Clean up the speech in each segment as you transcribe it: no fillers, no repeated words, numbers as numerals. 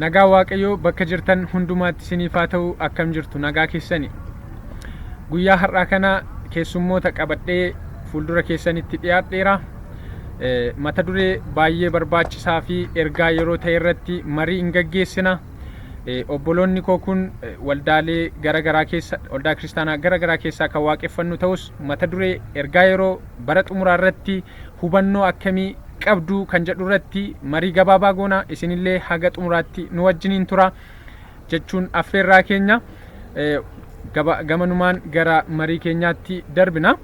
Nagaa Waaqayyoo bakka jirtan hundumaatti isiniif haa ta'u akkam jirtu nagaa keessani. Guyyaa har'aa kana keessummoota qabadhee fuuldura keessanitti dhiyaadheera. Mata duree baay'ee barbaachisaa fi ergaa yeroo ta'e irratti marii hin gaggeessina. Obboloonni koo kun waldaalee garaagaraa keessa waldaa kiristaanaa garaagaraa keessaa kan waaqeffannu ta'us mata duree ergaa yeroo bara xumuraa irratti hubannoo akkamii qabdu kan jedhu irratti marii gabaabaa goona. Isinillee haga xumuraatti nu wajjiniin tura jechuun affeerraa keenya gamanumaan gara marii keenyaatti darbina.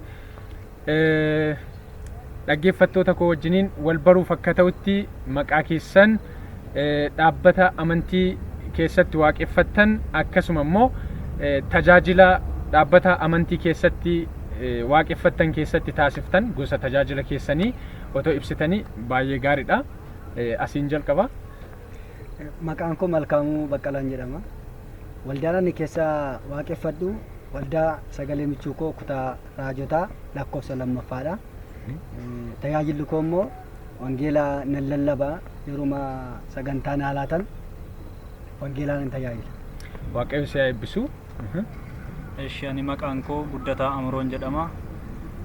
Dhaggeeffattoota koo wajjiniin wal baruuf akka ta'utti maqaa keessan dhaabbata amantii keessatti waaqeffattan akkasuma immoo tajaajila dhaabbata amantii keessatti waaqeffattan keessatti taasiftan gosa tajaajila keessanii otoo ibsitanii baay'ee gaariidha. Asiin jalqaba. Maqaan koo Malkaamuu Baqqalaan jedhama. Waldaan ani keessa waaqeffadhu waldaa Sagalee Michuukoo kutaa raajotaa lakkoofsa lammaffaadha. Tajaajilli koo immoo wangeelaa nan lallabaa yeruma sagantaan haalaatan wangeelaa nan tajaajila. Waaqayyo si haa eebbisu. Ani maqaan koo Guddataa Amroon jedhama.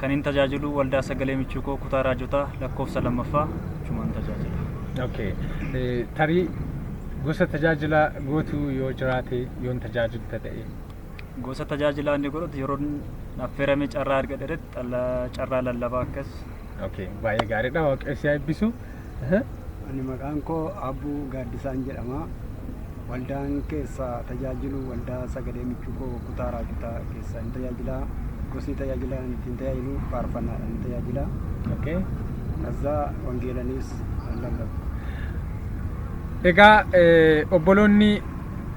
Kan hin tajaajilu waldaa Sagalee Michuukoo kutaa raajotaa lakkoofsa lammaffaa cumaan tajaajila. Okay. Tarii gosa tajaajila gootu yoo jiraate yoon tajaajilta ta'e. Gosa tajaajilaa inni godhatu yeroo affeerame carraa argadhetti carraa lallabaa akkas. Okay. Baay'ee gaariidha. Waaqayyo si haa eebbisu. Ani maqaan koo Abbuu Gaaddisaan jedhama. Waldaan keessa tajaajilu waldaa Sagalee Michuukoo kutaa raajotaa keessa hin tajaajila. Gosni tajaajila ittiin tajaajilu faarfannaadhaan tajaajila. Okay. Azaa wangeelaanis lallabu. Egaa obboloonni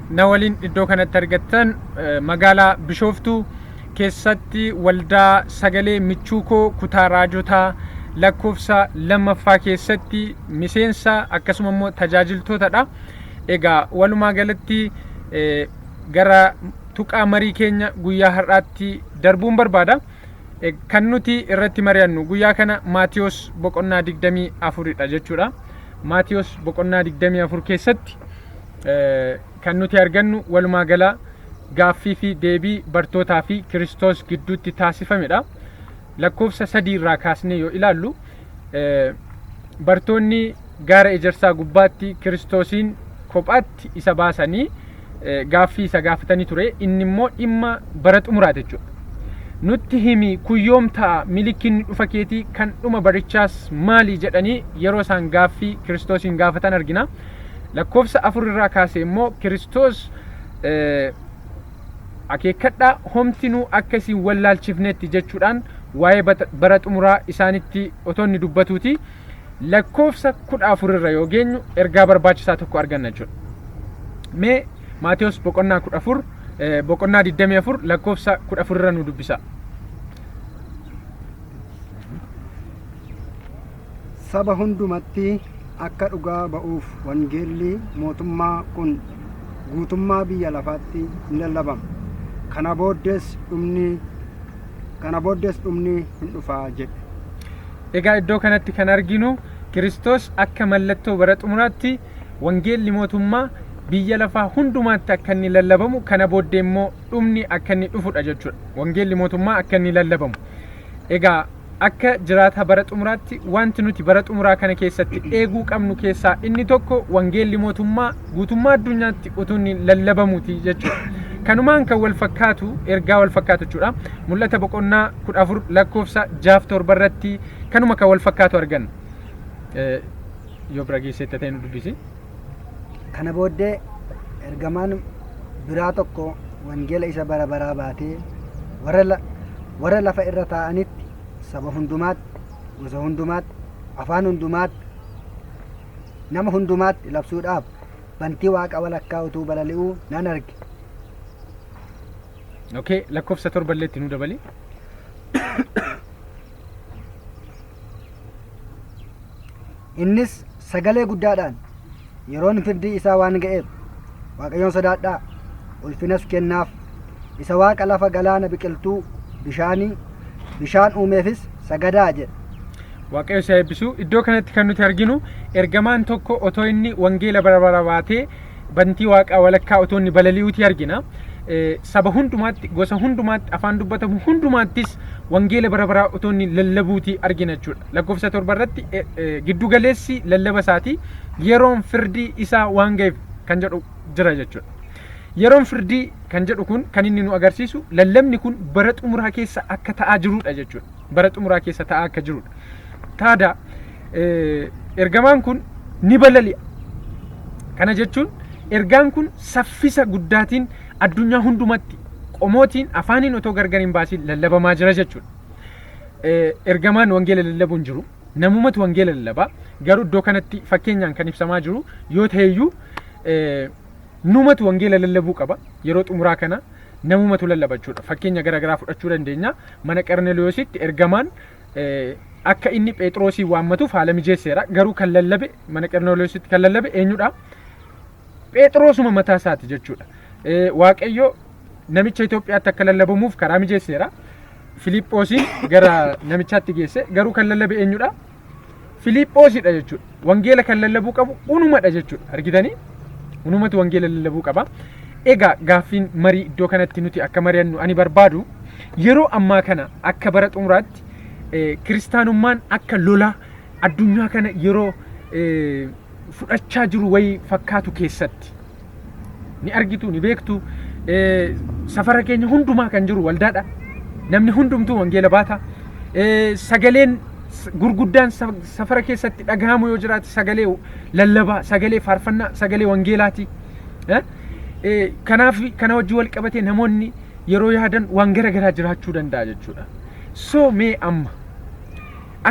na waliin iddoo kanatti argattan magaalaa Bishooftuu keessatti waldaa Sagalee Michuukoo kutaa raajotaa lakkoofsa lammaffaa keessatti miseensa akkasuma immoo tajaajiltootadha. Egaa walumaa galatti gara tuqaa marii keenya guyyaa har'aatti darbuun barbaada. Kan nuti irratti mari'annu guyyaa kana Maatiyos boqonnaa 24dha jechuudha. Maatiyos boqonnaa 24 keessatti kan nuti argannu walumaa gala gaaffii fi deebii bartootaa fi Kiristoos gidduutti taasifamedha. Lakkoofsa 3 irraa kaasnee yoo ilaallu bartoonni gaara ejersaa gubbaatti Kiristoosiin kophaatti isa baasanii gaaffii isa gaafatanii ture. Inni immoo dhimma bara xumuraati jechuudha. Nutti himi kuyyoom ta'a milikinni dhufa keetii kan dhuma barichaas maali jedhanii yeroo isaan gaaffii Kiristoosiin gaafatan argina. Lakkoofsa 4 irraa kaasee immoo Kiristoos akeekkadhaa homtinuu akkasiin wallaalchifnetti jechuudhaan waa'ee bara xumuraa isaanitti otoo inni dubbatuuti. Lakkoofsa 14 irra yoo geenyu ergaa barbaachisaa tokko arganna jechuudha. Mee Maatiyos boqonnaa 14 boqonnaa 24 lakkoofsa 14 irra nu dubbisa. Saba hundumatti akka dhugaa ba'uuf wangeelli mootummaa kun guutummaa biyya lafaatti hin lallabamu. Kana booddees dhumni hin dhufaa jedhe. Egaa iddoo kanatti kan arginu Kiristoos akka mallattoo bara xumuraatti wangeelli mootummaa biyya lafaa hundumaatti akka inni lallabamu, kana booddee immoo dhumni akka inni dhufudha jechuudha. Wangeelli mootummaa akka inni lallabamu. Egaa akka jiraata bara xumuraatti wanti nuti bara xumuraa kana keessatti eeguu qabnu keessaa inni tokko wangeelli mootummaa guutummaa addunyaatti utuu inni lallabamuuti jechuudha. Kanumaan kan wal fakkaatu ergaa wal fakkaatu jechuudha. Mul'ata boqonnaa 14 lakkoofsa 6-7 irratti kanuma kan wal fakkaatu arganna. Yoo bira geessite ta'e nu dubbisi. Kana booddee ergamaan biraa tokko wangeela isa bara baraa baatee warra lafa irra taa'anitti saba hundumaatti, gosa hundumaatti, afaan hundumaatti, nama hundumaatti labsuudhaaf bantii waaqa walakkaa utuu balali'uu nan arge. Okay, lakkoofsa 7 nu dabali. Innis sagalee guddaadhaan yeroon firdii isaa waan ga'eef Waaqayyoon sodaadhaa, ulfinas kennaaf. Isa waaqa lafa galaana biqiltuu bishaan uumeefis sagadaa jedha. Waaqayyo si haa eebbisu. Iddoo kanatti kan nuti arginu ergamaan tokko otoo inni wangeela bara baraa baatee bantii waaqaa walakkaa otoo inni balali'uuti argina. Saba hundumaatti gosa hundumaatti afaan dubbatamu hundumaattis wangeela bara baraa otoo inni lallabuuti argina jechuudha. Lakkoofsa 7 irratti giddu galeessi lallaba isaati yeroon firdii isaa waan ga'eef kan jedhu jira jechuudha. Yeroon firdii kan jedhu kun kan inni nu agarsiisu lallabni kun bara xumuraa keessa akka ta'aa jirudha jechuudha. Bara xumuraa keessa ta'aa akka jirudha. Taada ergamaan kun ni balali'a. Kana jechuun ergaan kun saffisa guddaatiin addunyaa hundumatti qomootiin afaaniin otoo gargar hin baasin lallabamaa jira jechuudha. Ergamaan wangeela lallabuun jiru namumatu wangeela lallabaa garuu iddoo kanatti fakkeenyaan kan ibsamaa jiru yoo ta'eyyuu numatu wangeela lallabuu qaba. Yeroo xumuraa kana namumatu lallaba jechuudha. Fakkeenya garaagaraa fudhachuu dandeenya. Mana Qarneloositti ergamaan akka inni Phexroosii waammatuuf haala mijeesseera. Garuu kan lallabe mana Qarneloositti kan lallabe eenyudha? Phexroosuma mataa isaati jechuudha. Waaqayyo namicha Itoophiyaatti akka lallabamuuf karaa mijeesseera. Filiphoosin gara namichaatti geesse garuu kan lallabe eenyudha? Filiphoosidha jechuudha. Wangeela kan lallabuu qabu unumadha jechuudha. Argitanii? Unumatu wangeela lallabuu qaba. Egaa gaaffiin marii iddoo kanatti nuti akka mari'annu ani barbaadu yeroo ammaa kana akka bara xumuraatti kiristaanummaan akka lola addunyaa kana yeroo fudhachaa jiru wayii fakkaatu keessatti ni argitu ni beektu. Safara keenya hundumaa kan jiru waldaadha. Namni hundumtuu wangeela baata. Sagaleen gurguddaan safara keessatti dhagahamu yoo jiraate sagalee lallabaa, sagalee faarfannaa, sagalee wangeelaati. Kanaaf kana wajjin wal qabatee namoonni yeroo yaadan waan garaagaraa jiraachuu danda'a jechuudha. So mee amma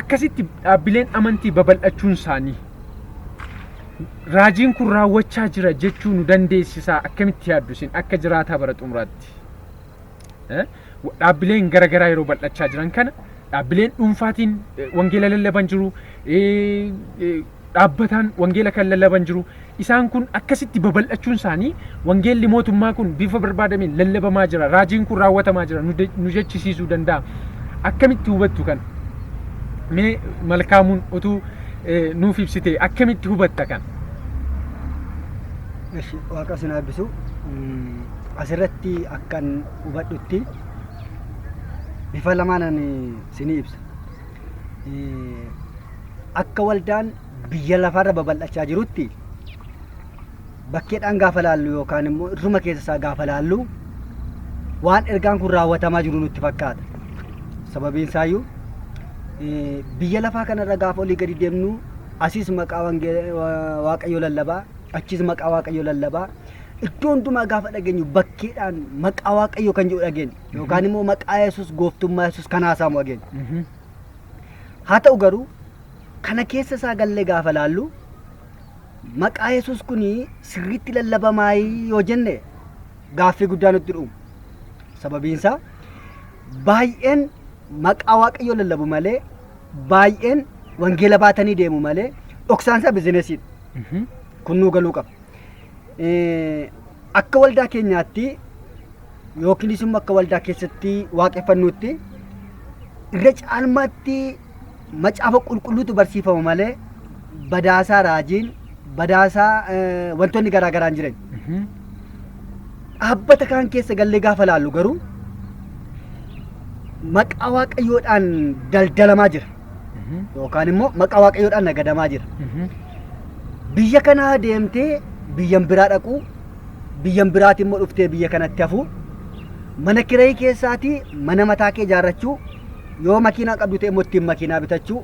akkasitti dhaabbileen amantii babal'achuun isaanii raajiin kun raawwachaa jira jechuu nu dandeessisaa akkamitti yaaddu isin akka jiraataa bara xumuraatti? Dhaabbileen garaagaraa yeroo bal'achaa jiran kana dhaabbileen dhuunfaatiin wangeela lallaban jiru, dhaabbataan wangeela kan lallaban jiru. Isaan kun akkasitti babal'achuun isaanii wangeelli mootummaa kun bifa barbaadameen lallabamaa jira, raajiin kun raawwatamaa jira nu jechisiisuu danda'a. Akkamitti hubattu kana? Mee Malkaamuun utuu nuuf ibsite akkamitti hubatta kana? Waaqa sin eebbisu. Asirratti akkan hubadhutti bifa lamaanan sinii ibsa. Akka waldaan biyya lafaarra babal'achaa jirutti bakkeedhaan gaafa laallu yookaan immoo irruma keessa isaa gaafa laallu waan ergaan kun raawwatamaa jiru nutti fakkaata. Sababiin isaayyuu biyya lafaa kanarra gaafa olii gadi deemnu asiis maqaa waaqayyoo lallabaa, achiis maqaa waaqayyoo lallabaa. Iddoo hundumaa gaafa dhageenyu bakkeedhaan maqaa waaqayyoo kan jedhu dhageenya yookaan immoo maqaa Yesuus gooftummaa Yesuus kan haasamu dhageenya. Haa ta'u garuu kana keessa isaa gallee gaafa laallu maqaa Yesuus kuni sirriitti lallabamaa yoo jenne gaaffii guddaa nutti dhufu. Sababiin isaa baay'een maqaa waaqayyoo lallabu malee baay'een wangeela baatanii deemu malee dhoksaan isaa bizineesiidha. Kun nuu galuu qaba. Akka waldaa keenyaatti yookiinis immoo akka waldaa keessatti waaqeffannuutti irra caalmaatti macaafa qulqulluutu barsiifama malee badaasaa raajiin, badaasaa wantoonni garaa garaan jiran. Dhaabbata kaan keessa gallee gaafa laallu garuu maqaa waaqayyoodhaan daldalamaa jira yookaan immoo maqaa waaqayyoodhaan nagadamaa jira. Biyya kanaa deemtee biyyan biraa dhaqu, biyyan biraati immoo dhuftee biyya kanatti hafu, mana kirayii keessaati mana mataa kee ijaarrachuu, yoo makiinaa qabdu ta'e immoo ittiin makiinaa bitachuu.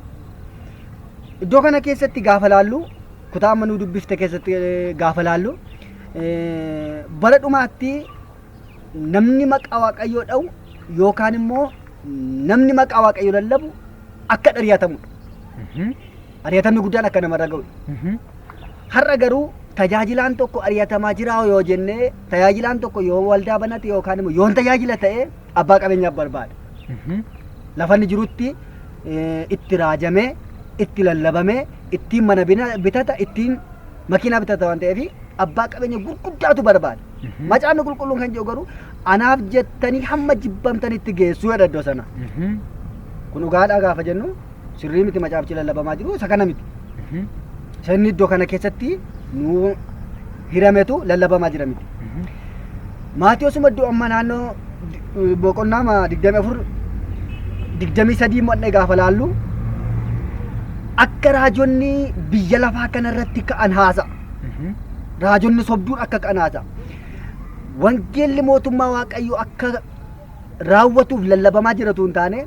Iddoo kana keessatti gaafa laallu kutaa manuu dubbifte keessatti gaafa laallu bara dhumaatti namni maqaa waaqayyoo dha'u yookaan immoo namni maqaa waaqayyoo lallabu akka ari'atamudha. Ari'atamni guddaan akka namarra ga'u. Har'a garuu tajaajilaan tokko ari'atamaa jira yoo jenne tajaajilaan tokko yoo waldaa banate yookaan immoo yoon tajaajila ta'e abbaa qabeenyaaf barbaada. Lafa inni jirutti itti raajamee, itti lallabamee, ittiin mana bitata, ittiin makiinaa bitata waan ta'eef abbaa qabeenya gurguddaatu barbaada. Macaafni qulqulluun kan jedhu garuu anaaf jettanii hamma jibbamtanitti geessuu jedha iddoo sana. Kun dhugaadhaa gaafa jennu sirrii miti macaafichi lallabamaa jiru isa kana miti. Inni iddoo kana keessatti nu hirametu lallabamaa jira miti. Maatiyoos iddoo amma naannoo boqonnaa 23 modhe gaafa laallu akka raajonni biyya lafaa kanarratti ka'an haasa. Raajonni sobduun akka ka'an haasa. Wangeelli mootummaa Waaqayyoo akka raawwatuuf lallabamaa jiratu hin taane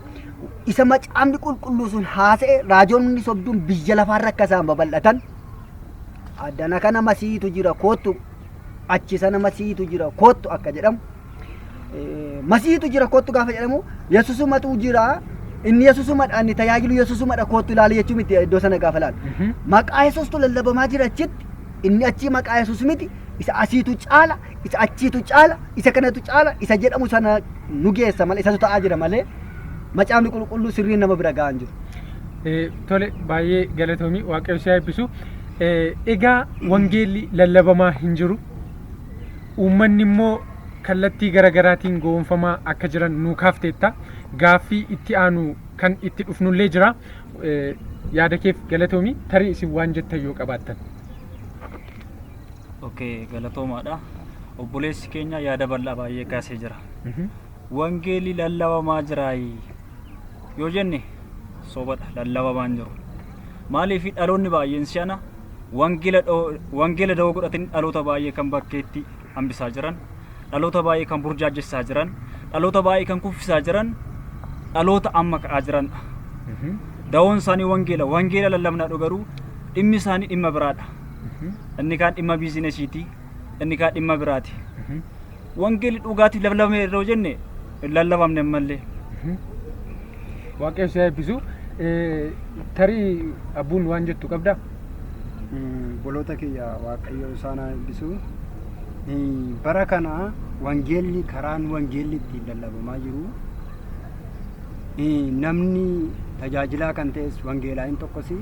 isa macaafni qulqulluu sun haasa'e raajonni sobduun biyya lafaarra akka isaan babal'atan addana kana masiitu jira koottu achi sana masiitu jira koottu akka jedhamu masiitu jira koottu gaafa jedhamu Yesuusumatu jira inni Yesuusumadha inni tajaajilu Yesuusumadha koottu ilaali jechuu miti iddoo sana gaafa laalu maqaa Yesuustu lallabamaa jira achitti inni achi maqaa Yesuus miti isa asiitu caala isa achiitu caala isa kanatu caala isa jedhamu sana nu geessa malee isatu ta'aa jira malee macaafni qulqulluu sirriin nama bira ga'an jiru. Tole baay'ee galatoomii Waaqayyo si eebbisu. Egaa wangeelli lallabamaa hin jiru. Uummanni immoo kallattii garaagaraatiin gowwoomfamaa akka jiran nuu kaafteetta. Gaaffii itti aanu kan itti dhufnullee jira. Yaada keef galatoomii tarii isin waan jettan yoo qabaattan. Okay, galatoomaadha. Obboleessi keenya yaada bal'aa baay'ee kaasee jira. Wangeelli lallabamaa jiraayi yoo jenne soobadha lallabamaan jiru. Maaliif dhaloonni baay'een si'ana wangeela dawoo godhatanii dhaloota baay'ee kan bakkeetti hambisaa jiran, dhaloota baay'ee kan burjaajessaa jiran, dhaloota baay'ee kan kuffisaa jiran, dhaloota amma ka'aa jiran. Dawoon isaanii wangeela lallabnaadha garuu dhimmi isaanii dhimma biraadha. Inni kaan dhimma biizinesiiti, inni kaan dhimma biraati. Wangeelli dhugaatiif lallabame yeroo jenne lallabamne malee. Waaqayyo si eebbisu. Tarii abbuun waan jettu qabdaa? Boloota kiyya Waaqayyo isaan eebbisu. Bara kana wangeelli karaan wangeelli ittiin lallabamaa jiru. Namni tajaajilaa kan ta'es wangeelaa hin tokkosi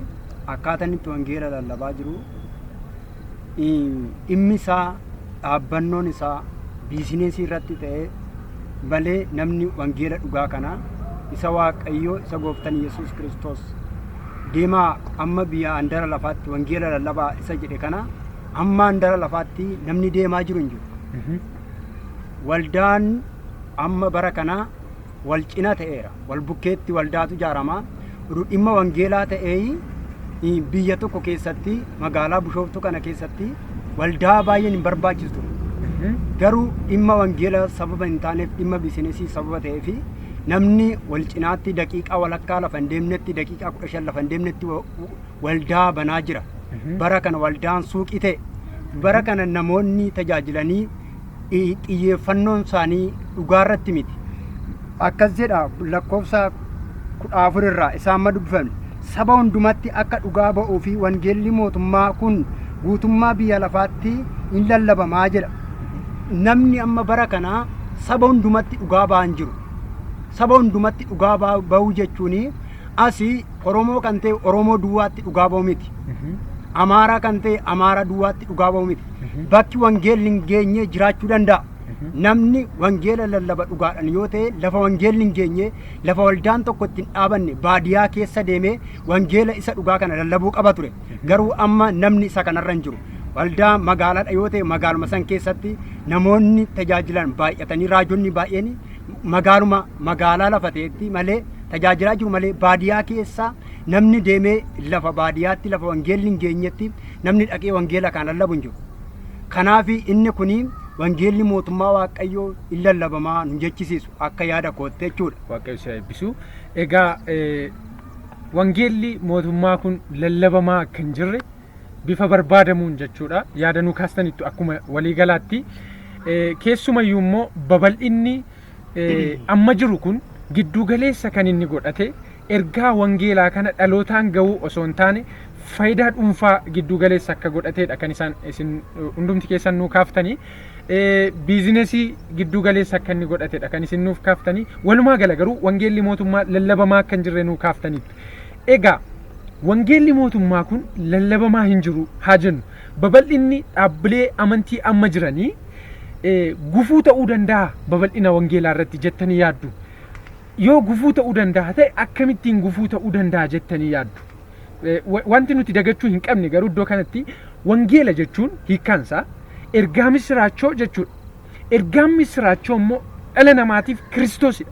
akkaataan itti wangeela lallabaa jiru. Dhimmi isaa dhaabbannoon isaa biizineesii irratti ta'ee malee namni wangeela dhugaa kana isa Waaqayyoo isa gooftaan Yesuus Kiristoos deemaa amma biyya handara lafaatti wangeela lallabaa isa jedhe kana amma handara lafaatti namni deemaa jiru hin jiru. Waldaan amma bara kana wal cina ta'eera. Wal bukkeetti waldaatu ijaaramaa. Dhimma wangeelaa ta'ee biyya tokko keessatti magaalaa Bishooftuu kana keessatti waldaa baay'een hin barbaachistu. Garuu dhimma wangeelaa sababa hin taaneef dhimma biizineesii sababa ta'eef namni wal cinaatti daqiiqaa walakkaa lafa hin deemnetti daqiiqaa 15 lafa hin deemnetti waldaa banaa jira. Bara kana waldaan suuqii ta'e. Bara kana namoonni tajaajilanii xiyyeeffannoon isaanii dhugaarratti miti. Akkas jedha lakkoofsa 14 irraa isaan dubbifamne. Saba hundumatti akka dhugaa ba'uu fi wangeelli mootummaa kun guutummaa biyya lafaatti hin lallabamaa jedha. Namni amma bara kana saba hundumatti dhugaa ba'an jiru. Saba hundumatti dhugaa ba'uu jechuun asii Oromoo kan ta'e Oromoo duwwaatti dhugaa ba'u miti. Amaaraa kan ta'e Amaaraa duwwaatti dhugaa ba'u miti. Bakki wangeelli hin geenye jiraachuu danda'a. Namni wangeela lallaba dhugaadhaan yoo ta'e lafa wangeelli hin geenye lafa waldaan tokko ittiin dhaabanne baadiyyaa keessa deemee wangeela isa dhugaa kana lallabuu qaba ture. Garuu amma namni isa kanarra hin jiru. Waldaa magaalaadha yoo ta'e magaaluma san keessatti namoonni tajaajilan baay'atanii raajonni baay'een magaalaa lafa ta'etti malee tajaajilaa jiru malee baadiyyaa keessa namni deemee lafa baadiyyaatti lafa wangeelli hin geenyetti namni dhaqee wangeela kan lallabu hin jiru. Kanaaf inni kuni wangeelli mootummaa Waaqayyoo hin lallabamaa nu jechisiisu akka yaada kootti jechuudha. Waaqayyo si eebbisu. Egaa wangeelli mootummaa kun lallabamaa akka hin jirre bifa barbaadamuun jechuudha. Yaada nu kaastanitti akkuma waliigalaatti keessumayyuu immoo babal'inni amma jiru kun giddu galeessa kan inni godhate ergaa wangeelaa kana dhalootaan ga'uu osoo hin taane faayidaa dhuunfaa giddu galeessa akka godhateedha kan isaan isin hundumti keessan nuu kaaftanii. Biizineesii giddu galeessa akka inni godhateedha kan isin nuuf kaaftanii. Walumaa gala garuu wangeelli mootummaa lallabamaa akka hin jirre nuu kaaftanitti. Egaa wangeelli mootummaa kun lallabamaa hin jiru haa jennu. Babal'inni dhaabbilee amantii amma jiranii gufuu ta'uu danda'a babal'ina wangeelaa irratti jettanii yaaddu. Yoo gufuu ta'uu danda'a ta'e akkamittiin gufuu ta'uu danda'a jettanii yaaddu. Wanti nuti dagachuu hin qabne garuu iddoo kanatti wangeela jechuun hiikkaansaa ergaa misiraachoo jechuudha. Ergaan misiraachoo immoo dhala namaatiif Kiristoosidha.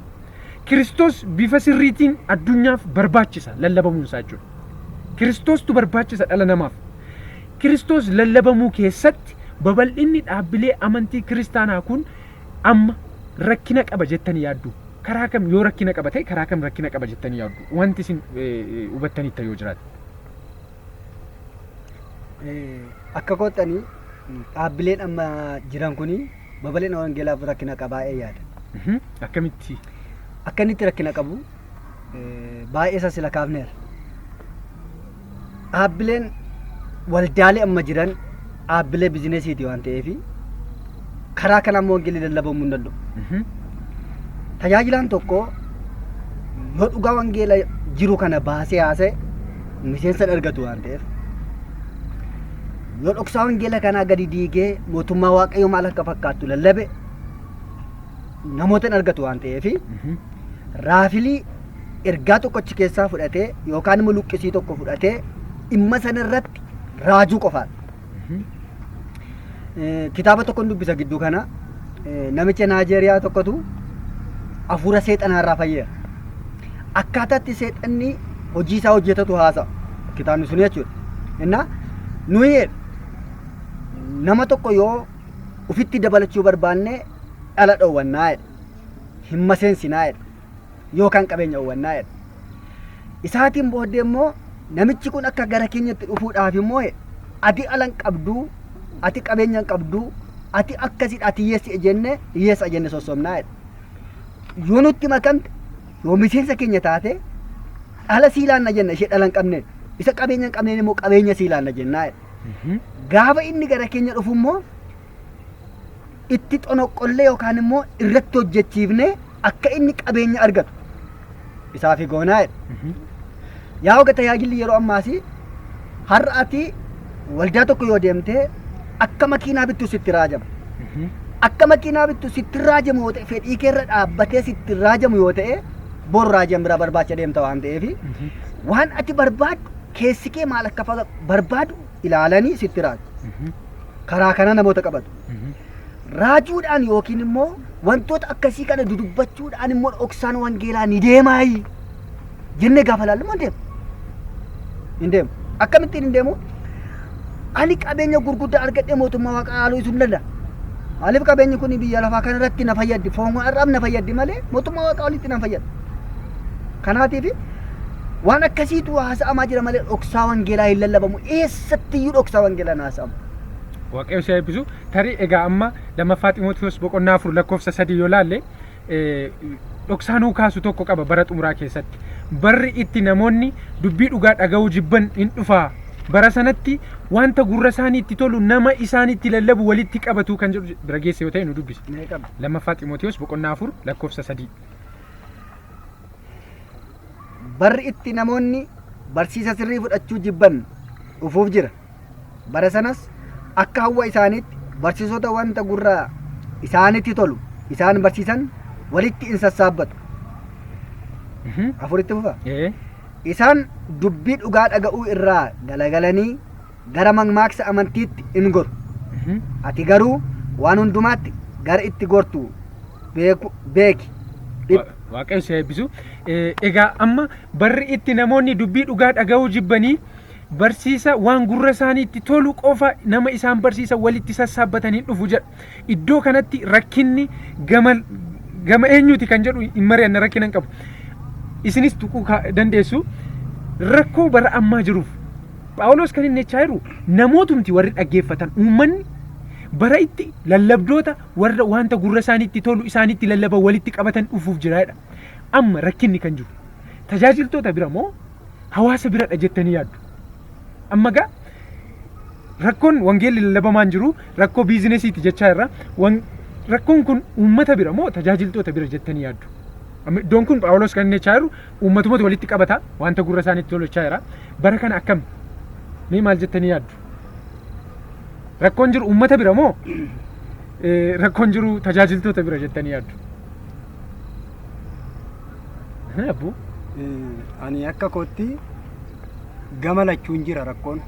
Kiristoos bifa sirriitiin addunyaaf barbaachisa lallabamuun isaa jechuudha. Kiristoostu barbaachisa dhala namaaf. Kiristoos lallabamuu keessatti babal'inni dhaabbilee amantii kiristaanaa kun amma rakkina qaba jettanii yaaddu. Karaa kam yoo rakkina qaba ta'e karaa kam rakkina qaba jettanii yaaddu? Wanti isin hubattanitti yoo jiraate. Akka koottanii dhaabbileen amma jiran kuni babal'ina wangeelaaf rakkina qabaa'ee yaada. Akkamitti? Akka inni itti rakkina qabu baay'ee isa sila kaafneera. Dhaabbileen waldaalee amma jiran dhaabbilee bizineesiiti waan ta'eef karaa kana ammoo wangeelli lallabamuu hin danda'u. Tajaajilaan tokko yoo dhugaa wangeela jiru kana baasee haasa'e miseensa argatu waan ta'eef yoo dhoksaa wangeela kanaa gadi diigee mootummaa waaqayyoo maal akka fakkaattu lallabe namoota argatu waan ta'eef raafilii ergaa tokkochi keessaa fudhatee yookaan immoo luqqisii tokko fudhatee dhimma sana irratti raajuu qofaadha. Kitaaba tokko dubbisa gidduu kana namicha Naajeeriyaa tokkotu hafuura seexanaa irraa fayyeera. Akkaataatti seexanni hojii isaa hojjetatu haasa'a. Kitaabni sun jechuudha. Innaa nuyi nama tokko yoo ufitti dabalachuu barbaanne dhala dhoowwannaa jedha. Hin maseensinaa jedha. Yookaan qabeenya dhoowwannaa jedha. Isaatiin booddee immoo namichi kun akka gara keenyatti dhufuudhaaf immoo ati alan qabduu, ati qabeenya qabduu, ati akkasidha ati hiyyeessa jenne sossobnaa jedha. Yoo nutti makamte yoo miseensa keenya taate dhala siilaanna jenna ishee dhala hin qabne isa qabeenya hin qabneen immoo qabeenya siilaanna jennaa jedha. Gaafa inni gara keenya dhufu immoo itti xonoqqollee yookaan immoo irratti hojjechiifne akka inni qabeenya argatu isaafi goonaa jedha. Yaa oga tajaajilli yeroo ammaasi har'a ati waldaa tokko yoo deemtee akka makiinaa bittu sitti raajama. Akka makiinaa bittu sitti raajamu yoo ta'e fedhii keerra dhaabbatee sitti raajamu yoo ta'e bor raajam bira barbaacha deemta waan ta'eef waan ati barbaadu keessi kee maal akka barbaadu ilaalanii sitti raaju. Karaa kana namoota qabatu. Raajuudhaan yookiin immoo wantoota akkasii kana dudubbachuudhaan immoo dhoksaan wangeelaa ni deemaayi jennee gaafa laallu moo deemu? Hin deemu. Akkamittiin hin deemu? Ani qabeenya gurguddaa argadhee mootummaa waaqaa haaluu isuu hin danda'a. Maaliif qabeenyi kun biyya lafaa kana irratti na fayyaddi, foon irraaf na fayyaddi malee mootummaa waaqaa walitti na fayyada. Kanaatiif waan akkasiitu haasa'amaa jira malee dhoksaa wangeelaa hin lallabamu. Eessattiyyuu dhoksaa wangeelaa hin haasa'amu. Waaqayyo si eebbisu. Tarii egaa amma lammaffaa Xiimotewos boqonnaa 4 lakkoofsa 3 yoo laalle dhoksaanuu kaasu tokko qaba bara xumuraa keessatti. Barri itti namoonni dubbii dhugaa dhaga'uu jibban hin dhufaa. Bara sanatti wanta gurra isaanii itti tolu nama isaanitti lallabu walitti qabatu kan jedhu bira geesse yoo ta'e nu dubbisi. Lammaffaa Xiimotewos boqonnaa 4 lakkoofsa 3. Barri itti namoonni barsiisa sirrii fudhachuu jibban dhufuuf jira. Bara sanas akka hawwa isaaniitti barsiisota wanta gurra isaanitti tolu isaan barsiisan walitti in sassaabbatu. Afuritti fufa. Isaan dubbii dhugaa dhaga'uu irraa galagalanii gara mammaaksa amantiitti in goru. Ati garuu waan hundumaatti gara itti gortu beeki. Waaqayyo si eebbisu. Egaa amma barri itti namoonni dubbii dhugaa dhaga'uu jibbanii barsiisa waan gurra isaaniitti tolu qofa nama isaan barsiisa walitti sassaabbatanii dhufu jedha. Iddoo kanatti rakkinni gama eenyuuti kan jedhu hin mari'anne rakkina hin qabu. Isinis tuquu dandeessu rakkoo bara ammaa jiruuf Phaawulos kan inni jechaa jiru namootumti warri dhaggeeffatan uummanni bara itti lallabdoota warra wanta gurra isaaniitti tolu isaaniitti lallaban walitti qabatan dhufuuf jiraadha. Amma rakkinni kan jiru tajaajiltoota bira moo hawaasa biradha jettanii yaaddu? Amma gaa rakkoon wangeelli lallabamaan jiru rakkoo biizinesiiti jechaa irra rakkoon kun uummata bira moo tajaajiltoota bira jettanii yaaddu? Iddoon kun Phaawulos kan inni jechaa jiru uummatumatu walitti qabata wanta gurra isaaniitti tolu jechaa jira. Bara kana akkam mee maal jettanii yaaddu? Rakkoon jiru uummata bira moo rakkoon jiru tajaajiltoota bira jettanii yaaddu? Abbu ani akka kootti gama lachuun jira rakkoon.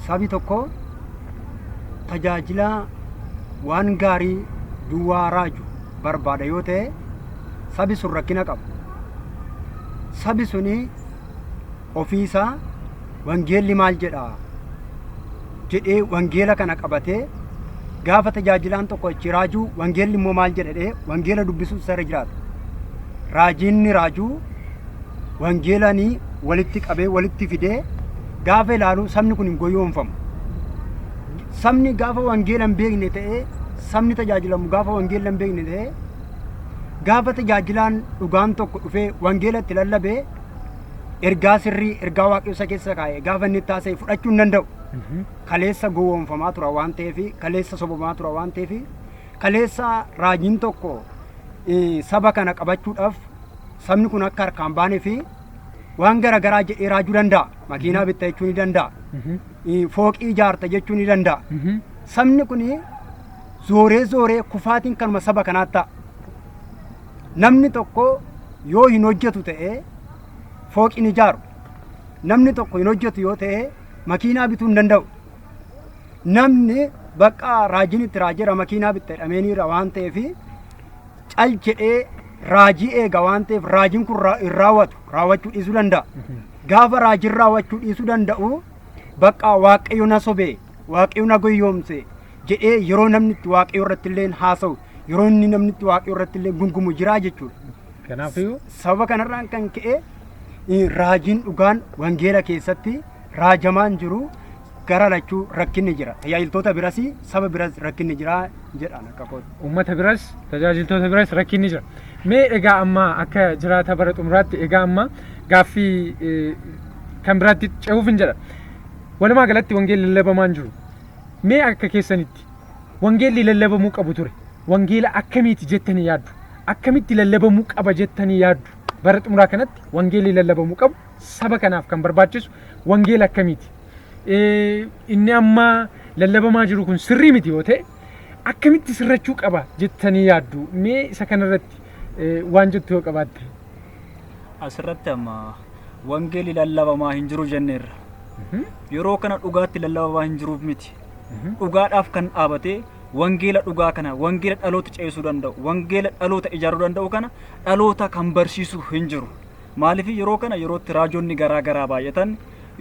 Sabi tokko tajaajila waan gaarii duwwaa raaju barbaada yoo ta'e sabi sun rakkina qaba. Sabi suni ofiisaa wangeelli maal jedha jedhee wangeela kana qabatee gaafa tajaajilaan tokko achi raajuu wangeelli immoo maal jedhee wangeela dubbisuu isa jiraata. Raajiinni raajuu wangeelanii walitti qabee walitti fidee gaafa ilaalu sabni kun hin goyoonfamu. Sabni gaafa wangeela hin beekne ta'ee sabni tajaajilamu gaafa wangeela hin beekne ta'ee gaafa tajaajilaan dhugaan tokko dhufee wangeela itti lallabee ergaa sirrii ergaa waaqayyoo keessa kaa'ee gaafa inni taasise fudhachuu hin danda'u. Kaleessa gowwoomfamaa tura waan ta'eef kaleessa sobomaa tura waan ta'eef kaleessa raajiin tokko saba kana qabachuudhaaf sabni kun akka harkaan baanee fi waan gara garaa jedhee raajuu danda'a. Makiinaa bitta jechuu ni danda'a. Fooqii ijaarta jechuu ni danda'a. Sabni kun zooree kufaatiin kanuma saba kanaatti ta'a. Namni tokko yoo hin hojjetu ta'ee fooqiin ijaaru. Namni tokko hin hojjetu yoo ta'e makiinaa bituu hin danda'u. Namni bakka raajiin itti raajeera makiinaa bitta jedhameeniira waan ta'eef cal jedhee raajii eega waan ta'eef raajiin kun hin raawwatu raawwachuu dhiisuu danda'a. Gaafa raajiin raawwachuu dhiisuu danda'u bakka waaqayyo na sobee waaqayyo na goyyoomse jedhee yeroo namni itti waaqayyo irratti illee haasa'u yeroo inni namni itti waaqayyo irratti illee gungumu jira jechuudha. Kanaafuu sababa kanarraan kan ka'e raajiin dhugaan wangeela keessatti raajamaan jiru gara lachuu rakkinni jira. Tajaajiltoota biras saba biras rakkinni jira jedhaan akka kooti. Uummata biras tajaajiltoota biras rakkinni jira. Mee egaa amma akka jiraata bara xumuraatti egaa amma gaaffii kan biraatti ce'uuf hin jedha. Walumaa galatti wangeelli lallabamaan jiru. Mee akka keessanitti wangeelli lallabamuu qabu ture. Wangeela akkamiiti jettanii yaaddu? Akkamitti lallabamuu qaba jettanii yaaddu? Bara xumuraa kanatti wangeelli lallabamuu qabu saba kanaaf kan barbaachisu wangeela akkamiiti? Inni amma lallabamaa jiru kun sirrii miti yoo ta'e akkamitti sirrachuu qaba jettanii yaaddu? Mee isa kanarratti waan jettu yoo qabaatte? Asirratti amma wangeelli lallabamaa hin jiru jenneerra. Yeroo kana dhugaatti lallabamaa hin jiruuf miti. Dhugaadhaaf kan dhaabatee wangeela dhugaa kana wangeela dhaloota ceesuu danda'u wangeela dhaloota ijaaruu danda'u kana dhaloota kan barsiisu hin jiru. Maaliif yeroo kana yerootti raajonni garaa garaa baay'atan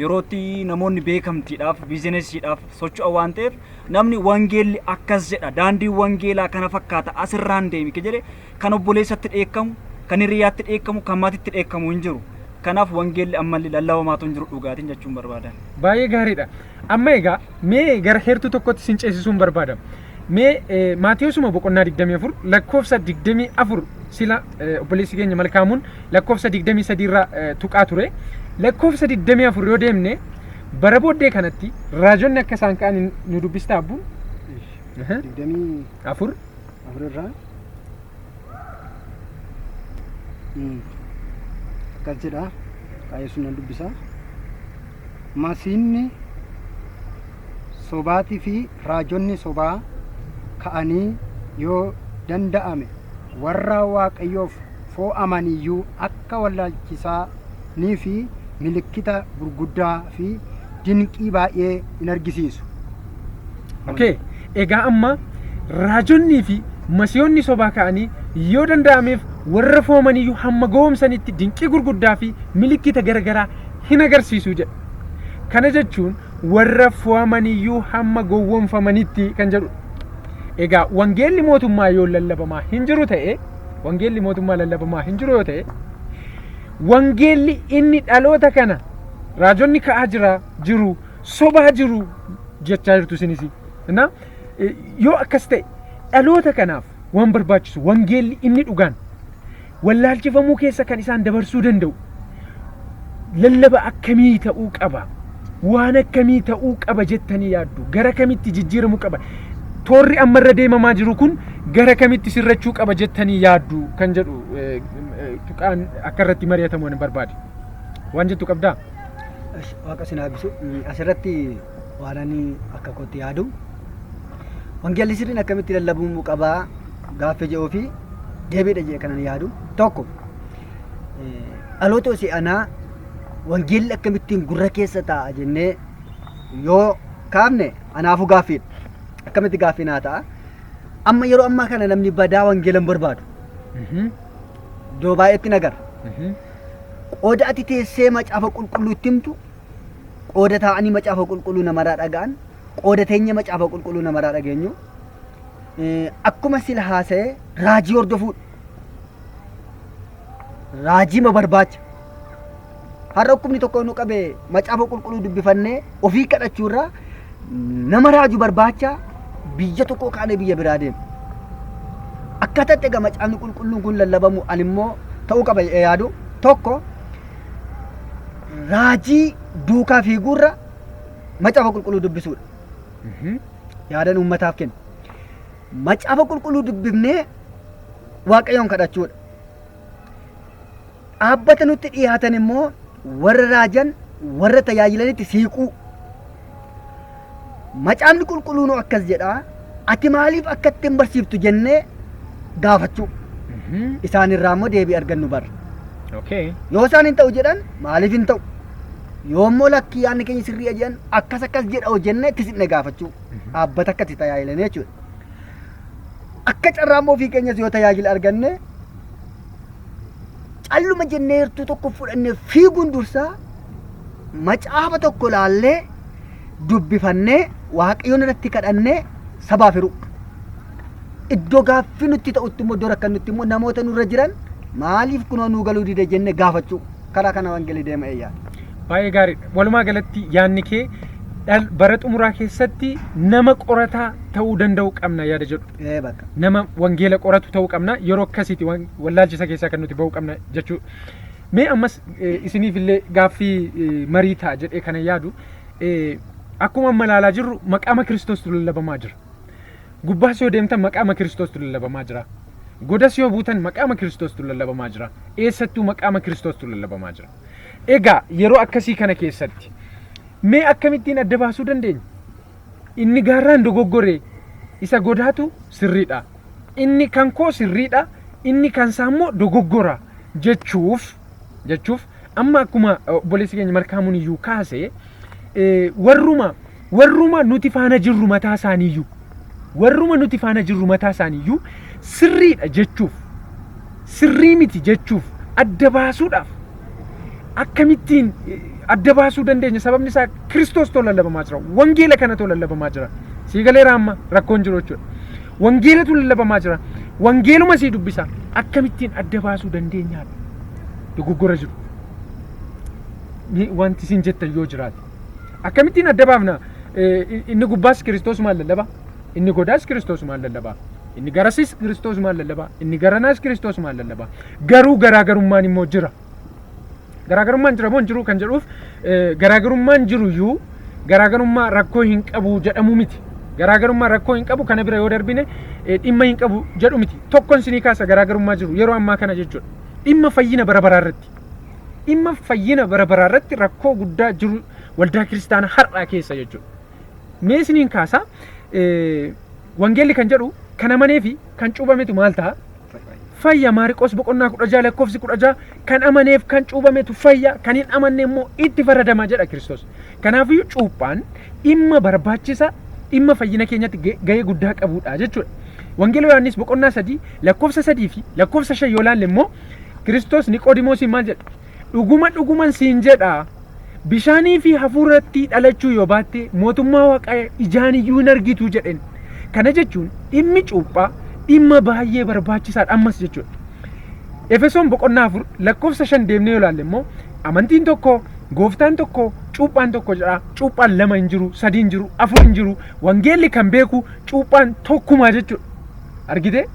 yerootti namoonni beekamtiidhaaf biizinesiidhaaf socho'an waan ta'eef namni wangeelli akkas jedha daandii wangeelaa kana fakkaata asirraan deemi jedhe kan obboleessatti dheekkamu kan hiriyaatti dheekkamu kan maatitti dheekkamu hin jiru. Kanaaf wangeelli ammallee lallabamaatu hin jiru dhugaatiin jechuun barbaadan. Baay'ee gaariidha. Amma egaa mee gara heertuu tokkotti sin ceesisuun barbaadama. Mee Maatiyoosuma boqonnaa 24 lakkoofsa 24 sila obboleessi keenya Malkaamuun lakkoofsa 23 irraa tuqaa ture. Lakkoofsa 24 yoo deemne bara booddee kanatti raajonni akka isaan ka'an nu dubbistaa abbuun 24 irraa akkas jedha qaayessuun nan dubbisa. Masiinni sobaatii fi raajonni sobaa ka'anii yoo danda'ame warra waaqayyoof fo'amaniyyuu akka wallaalchisaanii fi milikkita gurguddaa fi dinqii baay'ee in argisiisu. Okay, egaa amma raajonnii fi masiihonni sobaa ka'anii yoo danda'ameef warra fo'amaniyyuu hamma gowwoomsanitti dinqii gurguddaa fi milikkita garagaraa hin agarsiisu jedha. Kana jechuun warra fo'amaniyyuu hamma gowwoomfamanitti kan jedhu. Egaa wangeelli mootummaa yoo lallabamaa hin jiru ta'e wangeelli mootummaa lallabamaa hin jiru yoo ta'e wangeelli inni dhaloota kana raajonni ka'aa jiru sobaa jiru jechaa jirtu isinis. Yoo akkas ta'e dhaloota kanaaf waan barbaachisu wangeelli inni dhugaan wallaalchifamuu keessa kan isaan dabarsuu danda'u lallaba akkamii ta'uu qaba? Waan akkamii ta'uu qaba jettanii yaaddu? Gara kamitti jijjiiramuu qaba? Toorri ammarra deemamaa jiru kun gara kamitti sirrachuu qaba jettanii yaaddu kan jedhu tuqaan akka irratti mari'atamu hin barbaade. Waan jettu qabdaa? Waaqa sin haabisu asirratti waan ani akka kootti yaadu wangeelli sirriin akkamitti lallabamuu qabaa gaaffii jedhuu fi deebiidha jedhee kanan yaadu. Tokko dhaloota si'anaa wangeelli akkamittiin gurra keessa taa'a jennee yoo kaafne anaafuu gaaffiidha. akkamitti gaaffii naa ta'a. Amma yeroo ammaa kana namni badaa wangeela hin barbaadu. Iddoo baay'eetti nagarra. Qooda ati teessee macaafa qulqulluu itti himtu, qooda taa'anii macaafa qulqulluu namarraa dhaga'an, qooda teenya macaafa qulqulluu namarraa dhageenyu, akkuma sila haasa'ee raajii hordofuudha. Raajii ma barbaacha. Har'a dhukkubni tokko nu qabee macaafa qulqulluu dubbifannee ofii kadhachuurraa nama raaju barbaacha biyya tokko kaanee biyya biraa deemu. Akkaataa egaa macaafni qulqulluun kun lallabamu ani immoo ta'uu qaba yaadu tokko raajii duukaa fiiguurra macaafa qulqulluu dubbisuudha. Yaadan uummataaf kenna. Macaafa qulqulluu dubbifnee Waaqayyoon kadhachuudha. Dhaabbata nutti dhiyaatan immoo warra raajan warra tajaajilanitti siiquu. Macaafni qulqulluun akkas jedha. Ati maaliif akka ittiin barsiiftu jennee gaafachuu. Isaan irraa immoo deebii argannu barra. Yoo isaan hin ta'u jedhan maaliif hin ta'u? Yoo immoo lakkii yaadni keenya sirrii jedhan akkas jedha jennee itti sinne gaafachuu. Dhaabbata akkatti tajaajilan jechuudha. Akka carraa immoo ofii keenyas yoo tajaajila arganne calluma jennee hirtuu tokko fudhannee fiiguun dursaa macaafa tokko laallee dubbifannee Waaqayyoon irratti kadhannee sabaaf hiru. Iddoo gaaffii nutti ta'utti immoo iddoo rakkan nutti immoo namoota nurra jiran maaliif kunoo nuu galuu dide jennee gaafachuu. Karaa kana wangeelii deema eeyyaa. Baay'ee gaariidha. Walumaa galatti yaadni kee bara xumuraa keessatti nama qorataa ta'uu danda'u qabna yaada jedhu. Bakka. Nama wangeela qoratu ta'uu qabna yeroo akkasiiti wallaalchisa keessaa kan nuti ba'uu qabna jechuudha. Mee ammas isiniif illee gaaffii marii ta'a jedhee kana yaadu akkuma amma ilaalaa jirru maqaama Kiristoostu lallabamaa jira. Gubbaas yoo deemtan maqaama Kiristoostu lallabamaa jira. Godas yoo buutan maqaama Kiristoostu lallabamaa jira. Eessattuu maqaama Kiristoostu lallabamaa jira. Egaa yeroo akkasii kana keessatti mee akkamittiin adda baasuu dandeenya? Inni gaarraan dogoggoree isa godaatu sirriidha. Inni kan koo sirriidha. Inni kan saammoo dogoggora jechuuf amma akkuma obboleessi keenya Malkaamuun iyyuu kaasee warruma nuti faana jirru mataa isaaniiyyuu sirriidha jechuuf sirrii miti jechuuf adda baasuudhaaf akkamittiin adda baasuu dandeenya? Sababni isaa Kiristoos lallabamaa jira. Wangeela kana lallabamaa jira. Sii galeera amma rakkoon jiru jechuudha. Wangeelatu lallabamaa jira. Wangeeluma sii dubbisa. Akkamittiin adda baasuu dandeenya? Dogoggora jiru. Wanti isin jettan yoo jiraate. Akkamittiin adda baafna? Inni gubbaas Kiristoos maal lallabaa? Inni godaas Kiristoos maal lallabaa? Inni garasis Kiristoos maal lallabaa? Inni garanaas Kiristoos maal lallabaa? Garuu garaagarummaan immoo jira. Garaagarummaan jira moo hin jiru kan jedhuuf garaagarummaan jiru iyyuu garaagarummaa rakkoo hin qabu jedhamu miti. Garaagarummaa rakkoo hin qabu kana bira yoo darbine dhimma hin qabu jedhu miti. Tokkoon sinii kaasa garaagarummaa jiru yeroo ammaa kana jechuudha. Dhimma fayyina bara baraa irratti. Dhimma fayyina bara baraa irratti rakkoo guddaa jiru waldaa kiristaanaa har'aa keessa jechuudha. Mee isiniin kaasa wangeelli kan jedhu kan amanee fi kan cuubametu maal ta'a? Fayya. Maariqoos boqonnaa 16 lakkoofsi 16 kan amaneef kan cuubametu fayya, kan hin amanne immoo itti faradama jedha Kiristoos. Kanaafuu cuuphaan dhimma barbaachisa, dhimma fayyina keenyatti gahee guddaa qabudha jechuudha. Wangeela Yohaannis boqonnaa 3 lakkoofsa 3 fi lakkoofsa 5 yoo laalle immoo Kiristoos Niqoodimoosiin maal jedha? Dhuguman siin jedha bishaanii fi hafuuratti dhalachuu yoo baatte mootummaa Waaqaa ijaan iyyuu hin argitu jedheen. Kana jechuun dhimmi cuuphaa dhimma baay'ee barbaachisaadha ammas jechuudha. Efesoon boqonnaa 4 lakkoofsa 5 deemnee yoo laalle immoo amantiin tokko, gooftaan tokko, cuuphaan tokko jedha. Cuuphaan 2 hin jiru, 3 hin jiru, 4 hin jiru. Wangeelli kan beeku cuuphaan tokkuma jechuudha. Argite?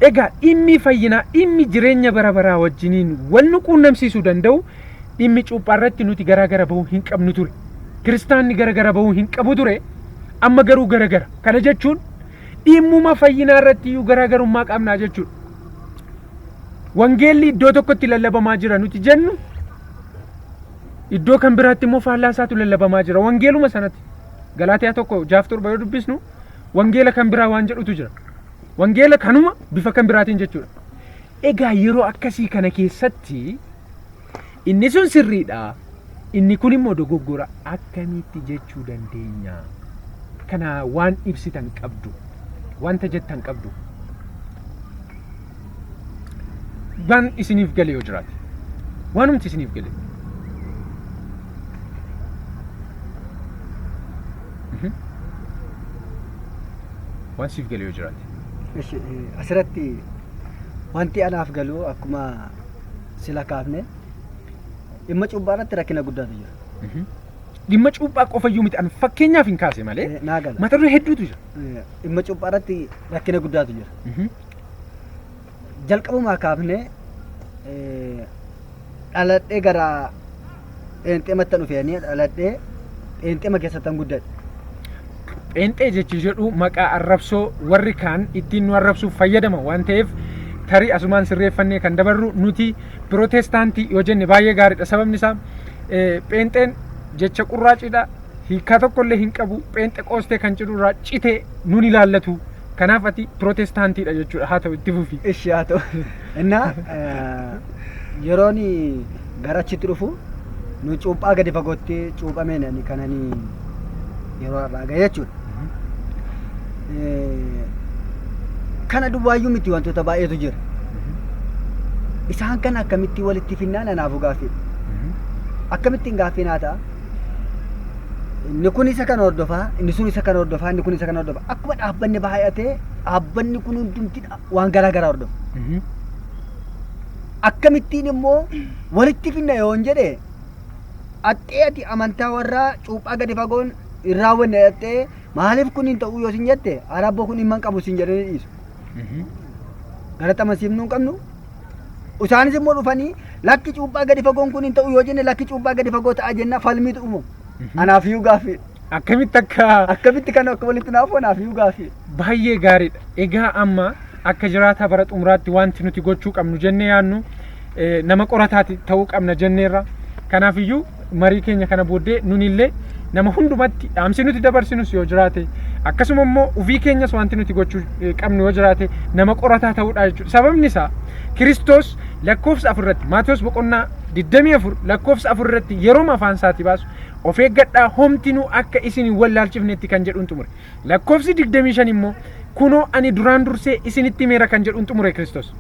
Egaa dhimmi fayyinaa, dhimmi jireenya bara baraa wajjiniin wal nu quunnamsiisuu danda'u dhimmi cuuphaa irratti nuti garaagara bahuu hin qabnu ture. Kiristaanni garaagara bahuu hin qabu ture. Amma garuu garaagara. Kana jechuun dhimmuma fayyinaa irratti iyyuu garaagarummaa qabnaa jechuudha. Wangeelli iddoo tokkotti lallabamaa jira nuti jennu iddoo kan biraatti immoo faallaa isaatu lallabamaa jira. Wangeeluma sanatti Galaatiyaa 1:7 yoo dubbisnu wangeela kan biraa waan jedhutu jira. Wangeela kanuma bifa kan biraatiin jechuudha. Egaa yeroo akkasii kana keessatti inni sun sirriidha, inni kun immoo dogoggora akkamitti jechuu dandeenya? kana waan ibsitan qabdu wanta jettan qabdu waan isiniif gale yoo jiraate waanumti isiniif gale waan siif gale yoo jiraate asirratti wanti anaaf galu akkuma sila kaafne dhimma cuuphaa irratti rakkina guddaatu jira. Dhimma cuuphaa qofayyuu miti an fakkeenyaaf hin kaase malee mata duree hedduutu jira. Dhimma cuuphaa irratti rakkina guddaatu jira. Jalqabumaa kaafne dhaladhee gara pheenxeematti dhufeeni dhaladhee pheenxeema keessattan guddadhe. Pheenxee jechi jedhu maqaa arrabsoo warri kaan ittiin nu arrabsuuf fayyadama waan ta'eef tarii asumaan sirreeffannee kan dabarru nuti pirootestaantii yoo jenne baay'ee gaariidha. Sababni isaa pheenxeen jecha qurraacidha hiikaa tokkollee hin qabu pheenxeqoostee kan jedhu irraa citee nun ilaallatu. Kanaaf ati pirootestaantiidha jechuudha haa ta'u itti fufi. Ishi haa ta'u. Innaa yeroon gara achitti dhufu nu cuuphaa gadi fagootti cuuphameen kananii yeroo irraa gahe jechuudha. Kana duwwaayyuu miti wantoota baay'eetu jira. Isaan kana akkamitti walitti finnaan anaafuu gaaffiidha. Akkamittiin gaaffiin haa ta'a? Inni kun isa kan hordofaa, inni sun isa kan hordofaa, inni kun isa kan hordofaa. Akkuma dhaabbanni baay'atee dhaabbanni kun hundumti waan garaa garaa hordofa. Akkamittiin immoo walitti finna yoon jedhe axxee ati amantaa warraa cuuphaa gadi fagoon irraa wanne axxee maaliif kun hin ta'uu yoo sin jette arabboo kun himman qabu sin jedhanii dhiisu. Gara amansiifnuu hin qabnu. Isaanis immoo dhufanii lakki cuuphaa gadi fagoon kun hin ta'uu yoo jenne lakki cuuphaa gadi fagoo ta'a jenna falmiitu uumu. Anaafiyyuu gaaffii. Akkamitti kan akka walitti naafu anaafiyyuu gaaffii. Baay'ee gaariidha. Egaa amma akka jiraataa bara xumuraatti wanti nuti gochuu qabnu jennee yaannu nama qorataati ta'uu qabna jenneerra. Kanaafiyyuu marii keenya kana booddee nunillee nama hundumatti dhaamsi nuti dabarsinus yoo jiraate akkasuma immoo ofii keenyas wanti nuti gochuu qabnu yoo jiraate nama qorataa ta'uudha jechuudha. Sababni isaa Kiristoos lakkoofsa 4 irratti Maatiyos boqonnaa 24 lakkoofsa 4 irratti yeroo afaan isaati baasu of eeggadhaa homtinuu akka isin wallaalchifnetti kan jedhuun xumure. Lakkoofsi 25 immoo kunoo ani duraan dursee isinitti meera kan jedhuun xumure Kiristoos.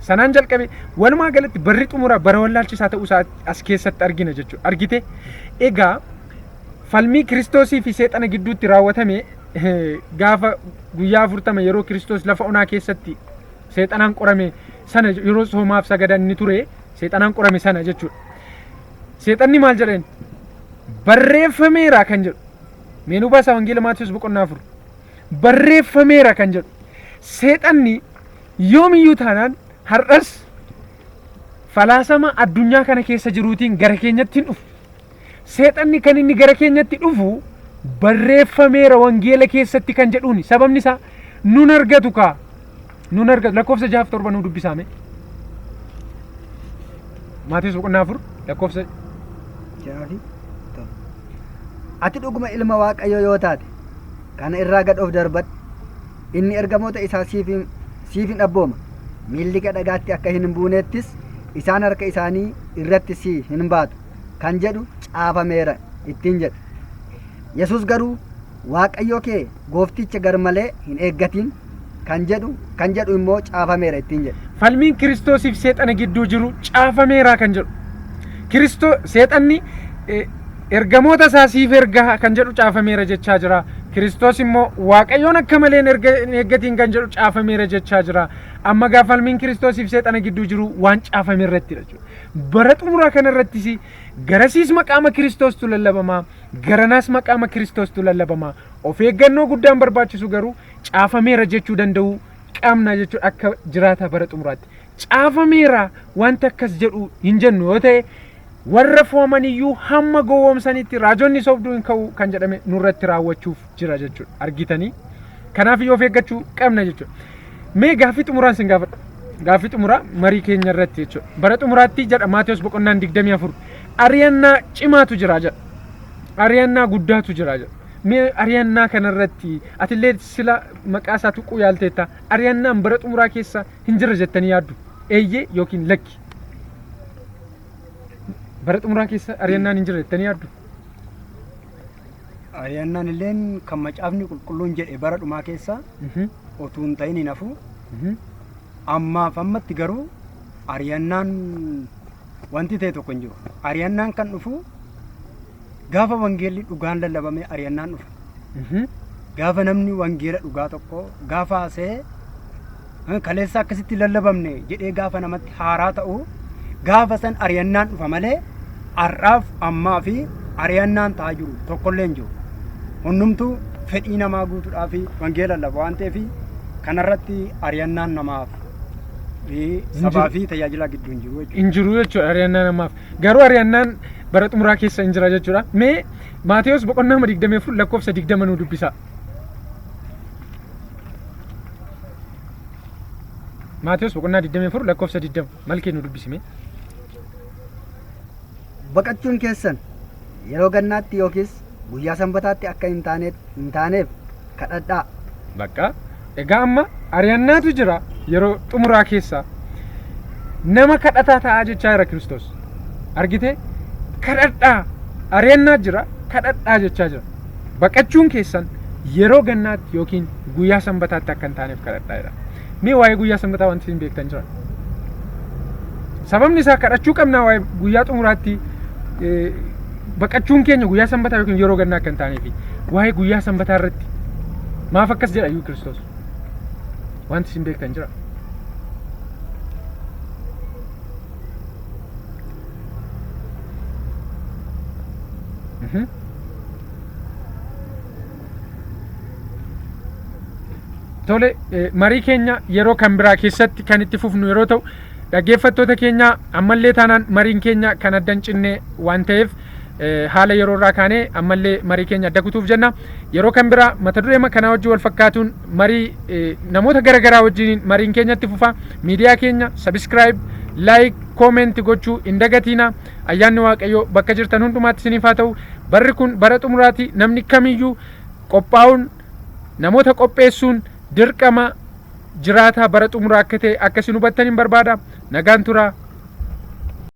Sanaan jalqabe walumaa galatti barri xumura bara wallaalchisaa ta'uu isaa as keessatti argina jechuudha. Argite egaa falmii Kiristoosii fi seexana gidduutti raawwatame gaafa guyyaa 40 yeroo Kiristoos lafa onaa keessatti seexanaan qorame sana yeroo soomaaf sagadan ni ture seexanaan qorame sana jechuudha. Seexanni maal jedheen barreeffameera kan jedhu meenuu baasaa wangeela Maatiyos boqonnaa 4 barreeffameera kan jedhu seexanni yoomiyyuu taanaan har'as falaasama addunyaa kana keessa jiruutiin gara keenyatti hin dhufu. Seexanni kan inni gara keenyatti dhufu barreeffameera wangeela keessatti kan jedhuuni. Sababni isaa nun argatu kaa nun argatu lakkoofsa 6-7 nu dubbisaame. Maatiyos boqonnaa 4 lakkoofsa 6. Ati dhuguma ilma Waaqayyoo yoo taate kana irraa gad of darbadhu. Inni ergamoota isaa siif hin abbooma. Miilli kee dhagaatti akka hin buuneettis isaan harka isaanii irratti si hin baatu kan jedhu caafameera ittiin jedhe. Yesus garuu Waaqayyo kee goofticha gar malee hin eeggatiin kan jedhu immoo caafameera ittiin jedhe. Falmiin Kiristoosiif seexana gidduu jiru caafameera kan jedhu. Seexanni ergamoota isaa siif ergaa kan jedhu caafameera jechaa jira. Kiristoos immoo Waaqayyoon akka malee hin eeggatiin kan jedhu caafameera jechaa jira. Amma gaafa falmiin Kiristoosiif seexana gidduu jiru waan caafameerratti jechuudha. Bara xumuraa kanarrattis garasiis maqaama Kiristoostu lallabamaa garanaas maqaama Kiristoostu lallabamaa. Of eeggannoo guddaan barbaachisu garuu caafameera jechuu danda'u qabna jechuudha akka jiraata bara xumuraatti. Caafameera wanta akkas jedhu hin jennu yoo ta'e warra foomaniyyuu hamma gowwoomsanitti raajonni sobduu hin ka'u kan jedhame nurratti raawwachuuf jira jechuudha. Argitanii kanaaf yoo of eeggachuu qabna jechuudha. Mee gaaffii xumuraan sin gaafadha. Gaaffii xumuraa marii keenya irratti jechuudha. Bara xumuraatti jedha Maatiyos boqonnaan 24 ari'annaa cimaatu jira jedha. Ari'annaa guddaatu jira jedha. Mee ari'annaa kanarratti atillee sila maqaa isaa tuquu yaalteetta. Ari'annaan bara xumuraa keessa hin jirre jettanii yaaddu. Eeyyee yookiin lakki. Bara xumuraa keessa ari'annaan hin jirre jettanii yaaddu. Ari'annaan illeen kan macaafni qulqulluun jedhe bara dhumaa keessa otuu hin ta'in hin hafu. Ammaaf ammatti garuu ari'annaan wanti ta'e tokko hin jiru. Ari'annaan kan dhufu gaafa wangeelli dhugaan lallabame ari'annaan dhufa. Gaafa namni wangeela dhugaa tokko gaafa haasee kaleessa akkasitti lallabamne jedhee gaafa namatti haaraa ta'u gaafa san ari'annaan dhufa malee har'aaf ammaa fi ari'annaan ta'aa jiru tokkollee hin jiru. Hundumtuu fedhii namaa guutuudhaaf wangeela lallaba waan ta'eef kanarratti ari'annaan namaaf sabaa fi tajaajila gidduu hin jiru jechuudha. Hin jiru jechuudha ari'annaan namaaf. Garuu ari'annaan bara xumuraa keessa hin jira jechuudha. Mee Maatewos boqonnaa 24 lakkoofsa 20 nu dubbisa. Maatewos boqonnaa 24 lakkoofsa 20 maal kee nu dubbisime? Baqachuun keessan yeroo gannaatti yookiis guyyaa sanbataatti akka hin taaneef kadhadhaa. Bakka egaa amma ari'annaatu jira yeroo xumuraa keessa nama kadhataa ta'aa jechaa jira Kiristoos. Argite kadhadhaa ari'annaa jira kadhadhaa jechaa jira. Baqachuun keessan yeroo gannaatti yookiin guyyaa sanbataatti akka hin taaneef kadhadhaa jedha. Mee waa'ee guyyaa sanbataa wanti hin beektan jira? Sababni isaa kadhachuu qabnaa waa'ee guyyaa xumuraatti baqachuun keenya guyyaa sanbataa yookiin yeroo gannaa akka hin taaneefi waa'ee guyyaa sanbataa irratti maaf akkas jedha iyyuu Kiristoos? Wanti hin beektan jira? Tole marii keenya yeroo kan biraa keessatti kan itti fufnu yeroo ta'u dhaggeeffattoota keenya ammallee taanaan mariin keenya kan addan cinnee waan ta'eef haala yeroo irraa kaanee ammallee marii keenya adda kutuuf jenna. Yeroo kan biraa mata duree kanaa wajjin wal fakkaatuun marii namoota garaagaraa wajjin mariin keenya itti fufa. Miidiyaa keenya subscribe, like, comment gochuu hin dagatiina. Ayyaanni Waaqayyoo bakka jirtan hundumaatti isiniif haa ta'u. Barri kun bara xumuraati. Namni kamiyyuu qophaa'uun namoota qopheessuun dirqama jiraataa bara xumuraa akka ta'e akkasiin hubattan hin barbaada. Nagaan turaa.